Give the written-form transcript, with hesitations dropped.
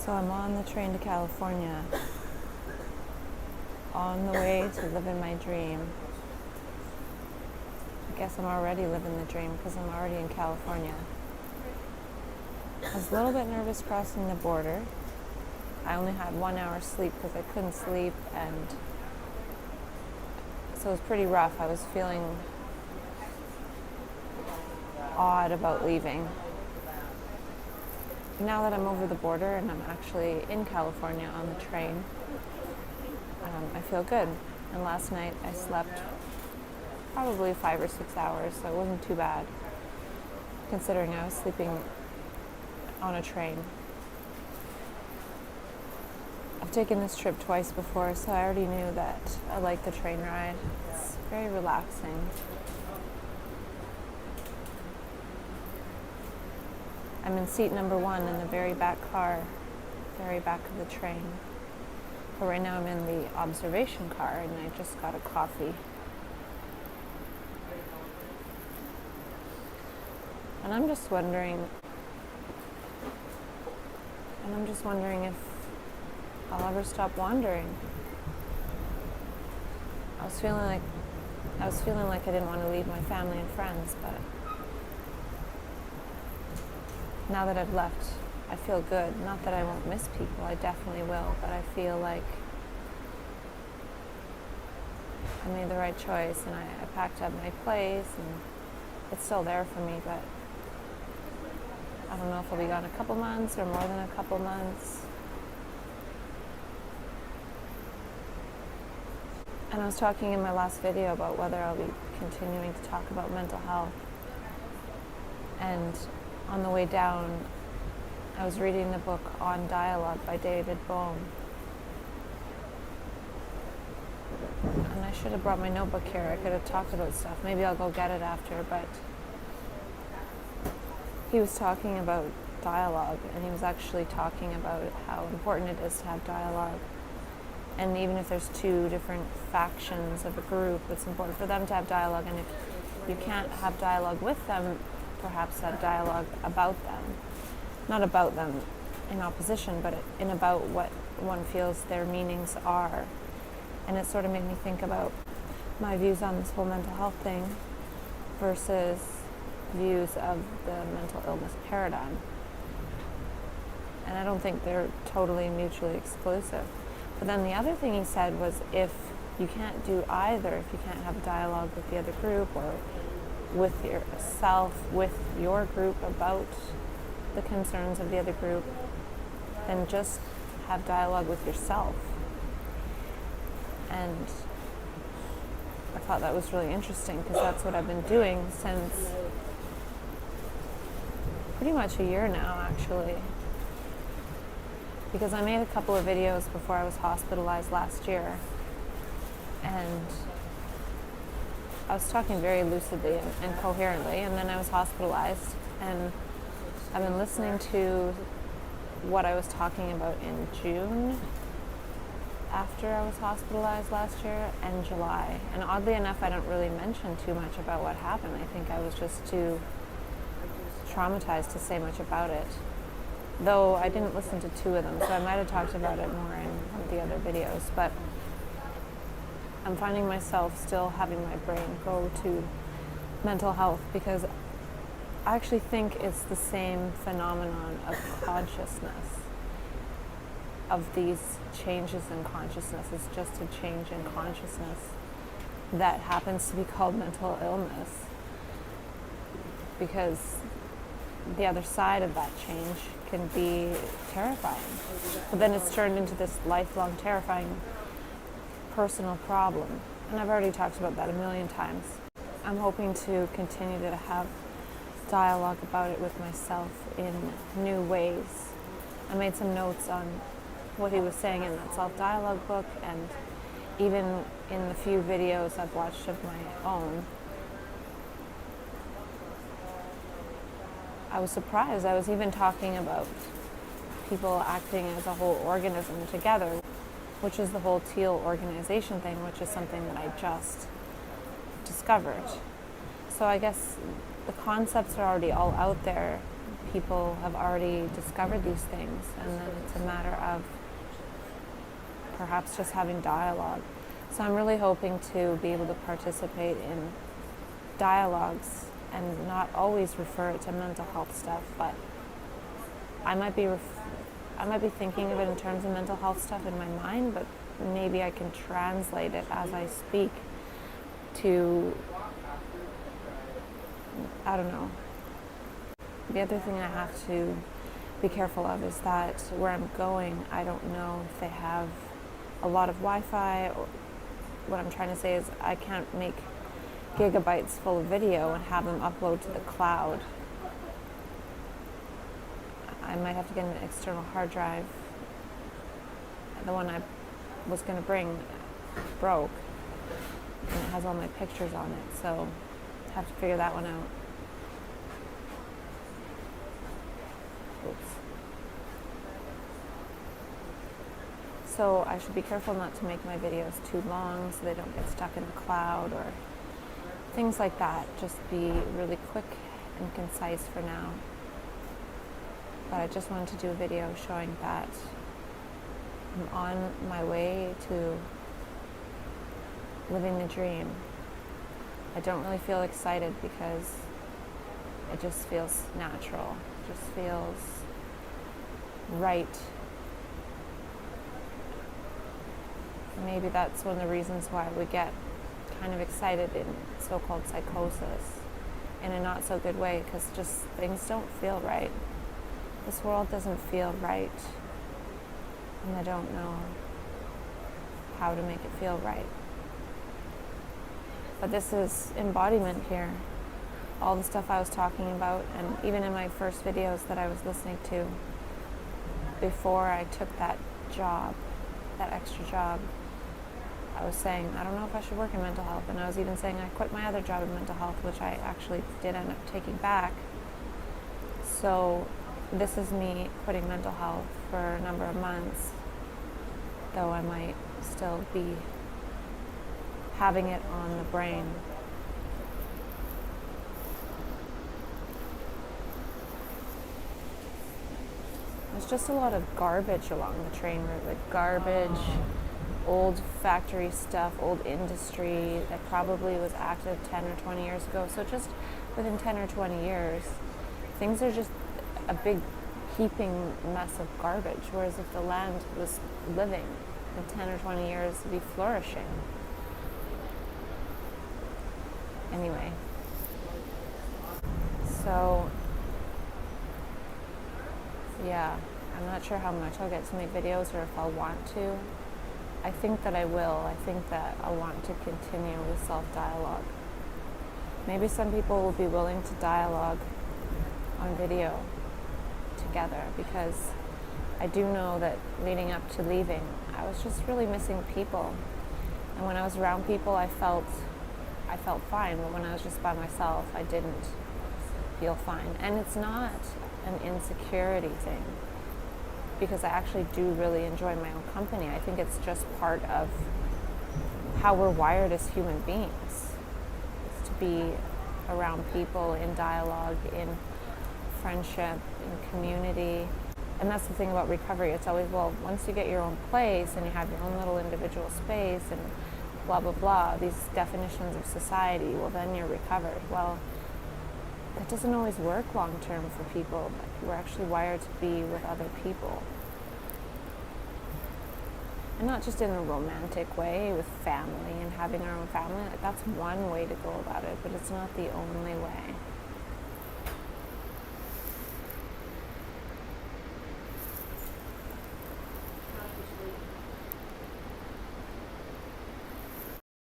So I'm on the train to California, on the way to live in my dream. I guess I'm already living the dream because I'm already in California. I was a little bit nervous crossing the border. I only had 1 hour sleep because I couldn't sleep, and so it was pretty rough. I was feeling odd about leaving. Now that I'm over the border and I'm actually in California on the train, I feel good. And last night I slept probably 5 or 6 hours, so it wasn't too bad considering I was sleeping on a train. I've taken this trip twice before, so I already knew that I like the train ride. It's very relaxing. I'm in seat number 1 in the very back car, very back of the train. But right now I'm in the observation car and I just got a coffee. And I'm just wondering if I'll ever stop wandering. I was feeling like I didn't want to leave my family and friends, but now that I've left, I feel good. Not that I won't miss people, I definitely will, but I feel like I made the right choice, and I packed up my place, and it's still there for me, but I don't know if I'll be gone a couple months or more than a couple months. And I was talking in my last video about whether I'll be continuing to talk about mental health. And on the way down, I was reading the book On Dialogue by David Bohm. And I should have brought my notebook here. I could have talked about stuff. Maybe I'll go get it after, but he was talking about dialogue, and he was actually talking about how important it is to have dialogue. And even if there's 2 different factions of a group, it's important for them to have dialogue. And if you can't have dialogue with them, perhaps have dialogue about them. Not about them in opposition, but in about what one feels their meanings are. And it sort of made me think about my views on this whole mental health thing versus views of the mental illness paradigm. And I don't think they're totally mutually exclusive. But then the other thing he said was, if you can't do either, if you can't have a dialogue with the other group or with yourself, with your group about the concerns of the other group, then just have dialogue with yourself. And I thought that was really interesting because that's what I've been doing since pretty much a year now, actually. Because I made a couple of videos before I was hospitalized last year, and I was talking very lucidly and coherently, and then I was hospitalized, and I've been listening to what I was talking about in June after I was hospitalized last year, and July. And oddly enough, I don't really mention too much about what happened. I think I was just too traumatized to say much about it. Though I didn't listen to 2 of them, so I might have talked about it more in one of the other videos. But I'm finding myself still having my brain go to mental health because I actually think it's the same phenomenon of consciousness, of these changes in consciousness. It's just a change in consciousness that happens to be called mental illness, because the other side of that change can be terrifying. But then it's turned into this lifelong terrifying personal problem. And I've already talked about that a million times. I'm hoping to continue to have dialogue about it with myself in new ways. I made some notes on what he was saying in that self-dialogue book, and even in the few videos I've watched of my own. I was surprised. I was even talking about people acting as a whole organism together, which is the whole teal organization thing, which is something that I just discovered. So I guess the concepts are already all out there. people have already discovered these things, and then it's a matter of perhaps just having dialogue. So I'm really hoping to be able to participate in dialogues and not always refer it to mental health stuff, but I might be thinking of it in terms of mental health stuff in my mind, but maybe I can translate it as I speak to, I don't know. The other thing I have to be careful of is that where I'm going, I don't know if they have a lot of Wi-Fi. Or what I'm trying to say is I can't make gigabytes full of video and have them upload to the cloud. I might have to get an external hard drive. The one I was going to bring broke, and it has all my pictures on it, so I have to figure that one out. Oops. So I should be careful not to make my videos too long so they don't get stuck in the cloud or things like that. Just be really quick and concise for now. But I just wanted to do a video showing that I'm on my way to living the dream. I don't really feel excited because it just feels natural. It just feels right. Maybe that's one of the reasons why we get kind of excited in so-called psychosis in a not so good way, because just things don't feel right. This world doesn't feel right, and I don't know how to make it feel right. But this is embodiment here. All the stuff I was talking about, and even in my first videos that I was listening to before I took that job, that extra job, I was saying, I don't know if I should work in mental health. And I was even saying I quit my other job in mental health, which I actually did end up taking back. So this is me quitting mental health for a number of months, though I might still be having it on the brain. There's just a lot of garbage along the train route, like garbage, old factory stuff, old industry that probably was active 10 or 20 years ago. So just within 10 or 20 years, things are just a big heaping mess of garbage. Whereas if the land was living in 10 or 20 years, it'd be flourishing. Anyway, so yeah, I'm not sure how much I'll get to make videos or if I'll want to. I think that I will. I think that I want to continue with self-dialogue. Maybe some people will be willing to dialogue on video together, because I do know that leading up to leaving, I was just really missing people. And when I was around people, I felt fine, but when I was just by myself, I didn't feel fine. And it's not an insecurity thing, because I actually do really enjoy my own company. I think it's just part of how we're wired as human beings. It's to be around people, in dialogue, in friendship, in community. And that's the thing about recovery. It's always, well, once you get your own place and you have your own little individual space and blah, blah, blah, these definitions of society, well, then you're recovered. Well, that doesn't always work long term for people. We're actually wired to be with other people. And not just in a romantic way with family and having our own family. Like, that's one way to go about it, but it's not the only way.